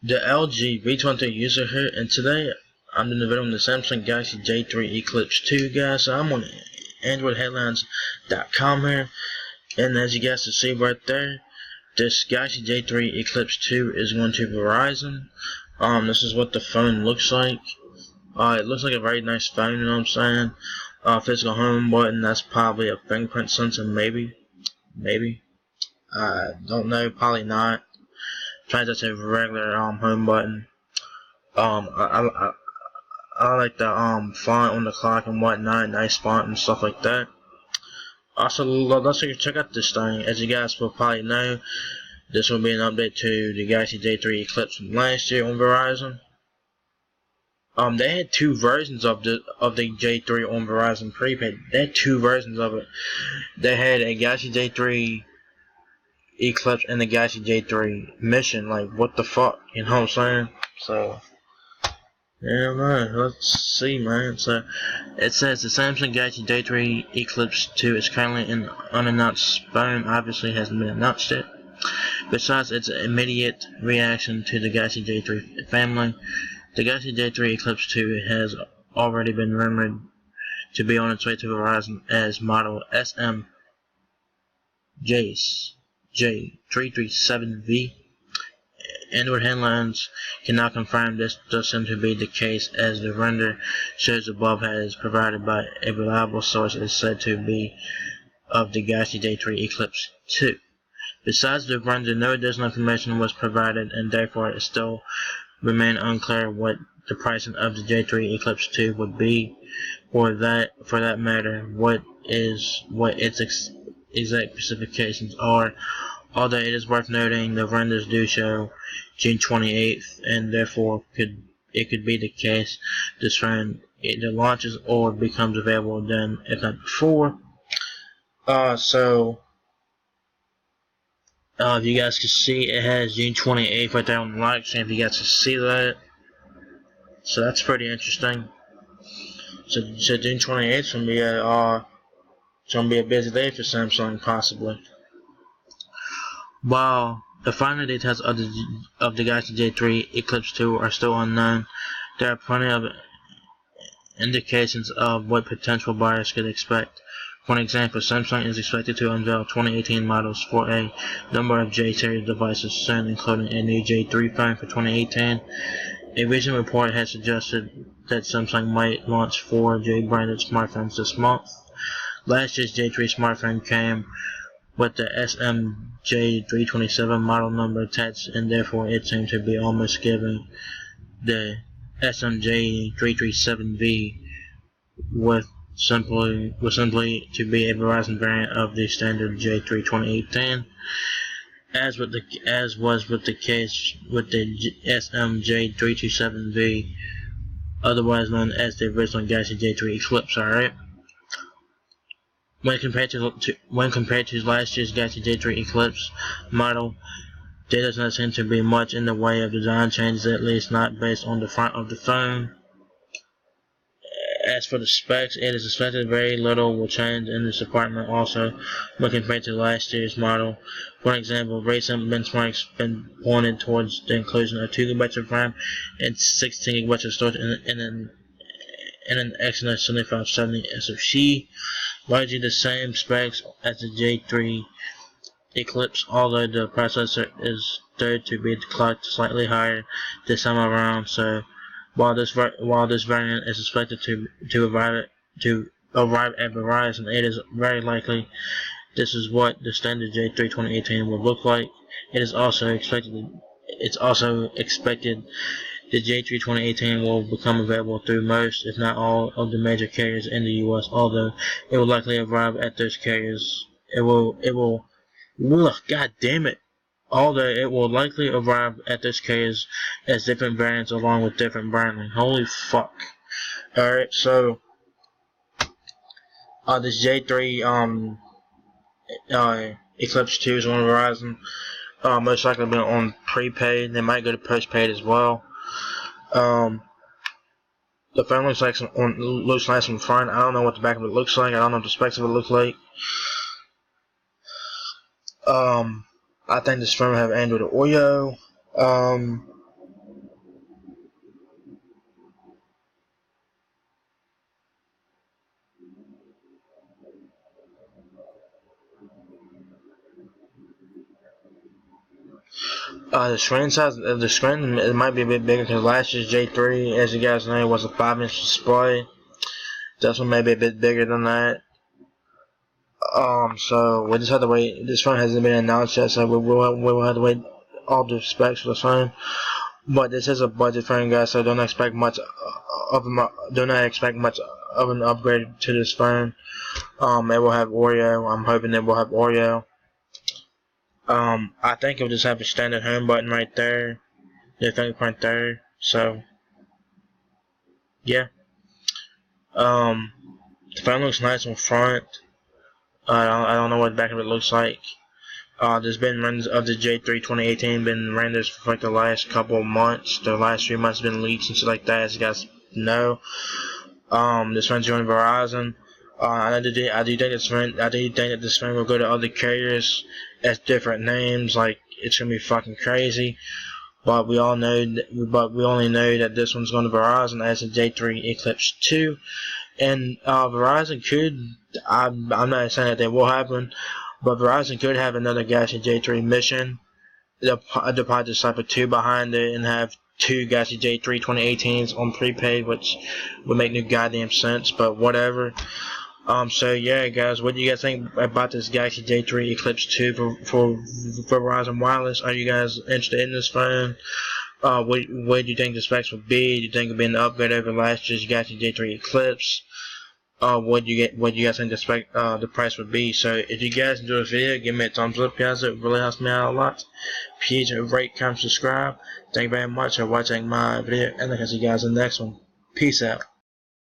The LG V23 user here, and today I'm doing a video on the Samsung Galaxy J3 Eclipse 2, guys. So I'm on AndroidHeadlines.com here, and as you guys can see right there, this Galaxy J3 Eclipse 2 is going to Verizon. This is what the phone looks like. It looks like a very nice phone, you know what I'm saying? Physical home button, that's probably a fingerprint sensor, maybe. Don't know, probably not. Tries that's a regular home button. I like the font on the clock and whatnot, nice font and stuff like that. Also, let's check out this thing. As you guys will probably know, this will be an update to the Galaxy J3 Eclipse from last year on Verizon. They had two versions of the J3 on Verizon prepaid. They had two versions of it. They had a Galaxy J3 Eclipse and the Galaxy J3 Mission. Like, what the fuck? You know what I'm saying? So, yeah, man, let's see, man. So, it says the Samsung Galaxy J3 Eclipse 2 is currently an unannounced phone. Obviously, hasn't been announced yet. Besides its immediate reaction to the Galaxy J3 family, the Galaxy J3 Eclipse 2 has already been rumored to be on its way to Verizon as model SM-J337V. Android Headlines cannot confirm this does seem to be the case, as the render shows above has provided by a reliable source is said to be of the Galaxy J3 Eclipse 2. Besides the render, no additional information was provided, and therefore it still remains unclear what the pricing of the J3 Eclipse 2 would be. For that matter, what its exact specifications are. Although it is worth noting, the renders do show June 28th, and therefore it could be the case this phone either launches or becomes available then, if not before. If you guys can see, it has June 28th right there on the light screen, if you guys can see that. So that's pretty interesting. So June 28th is gonna be a busy day for Samsung, possibly. While the final details of the Galaxy J3 Eclipse 2 are still unknown, there are plenty of indications of what potential buyers could expect. For example, Samsung is expected to unveil 2018 models for a number of J-series devices soon, including a new J3 phone for 2018. A recent report has suggested that Samsung might launch 4 J-branded smartphones this month. Last year's J3 smartphone came with the SM-J327 model number attached, and therefore it seemed to be almost giving the SM-J337V was simply to be a Verizon variant of the standard J3 2018. As was with the case with the SM-J327V, otherwise known as the original Galaxy J3 Eclipse. Alright. When compared to last year's Galaxy J3 Eclipse model, there does not seem to be much in the way of design changes, at least not based on the front of the phone. As for the specs, it is expected very little will change in this department also when compared to last year's model. For example, recent benchmarks have been pointed towards the inclusion of 2 GB of RAM and 16 GB of storage in an Exynos 7570 SoC. Largely the same specs as the J3 Eclipse, although the processor is thought to be clocked slightly higher this time around. So while this variant is expected to arrive at Verizon, it is very likely this is what the standard J3 2018 will look like. It is also expected the J3 2018 will become available through most, if not all, of the major carriers in the US. Although it will likely arrive at those carriers, God damn it! Although it will likely arrive at those carriers as different variants along with different branding. Holy fuck! Alright, so this J3 Eclipse 2 is on Verizon. Most likely been on prepaid. They might go to postpaid as well. The phone looks nice from front. I don't know what the back of it looks like. I don't know what the specs of it look like. I think this phone will have Android Oreo. The screen size of the screen, it might be a bit bigger because last year's J3, as you guys know, was a 5-inch display. This one may be a bit bigger than that. So we just have to wait. This phone hasn't been announced yet, so we'll have to wait all the specs for the phone. But this is a budget phone, guys, so don't expect much of an upgrade to this phone. It will have Oreo. I'm hoping it will have Oreo. I think it will just have a standard home button right there, the fingerprint there. So yeah. The phone looks nice in front. I don't know what the back of it looks like. There's been runs of the J3 2018 been renders for like the last couple of months. The last 3 months have been leaks and shit like that, as you guys know. This runs on Verizon. I do think that this phone will go to other carriers as different names. Like, it's gonna be fucking crazy. But we only know that this one's going to Verizon as a J3 Eclipse 2. And Verizon could, I'm not saying that they will happen, but Verizon could have another Galaxy J3 mission. They'll probably just slap a 2 behind it and have 2 Galaxy J3 2018s on prepaid, which would make no goddamn sense, but whatever. So yeah, guys, what do you guys think about this Galaxy J3 Eclipse 2 for Verizon Wireless? Are you guys interested in this phone? What do you think the specs would be? Do you think it'd be an upgrade over last year's Galaxy J3 Eclipse? What do you guys think the price would be? So if you guys enjoyed the video, give me a thumbs up, guys. It really helps me out a lot. Please rate, comment, subscribe. Thank you very much for watching my video, and I'll see you guys in the next one. Peace out.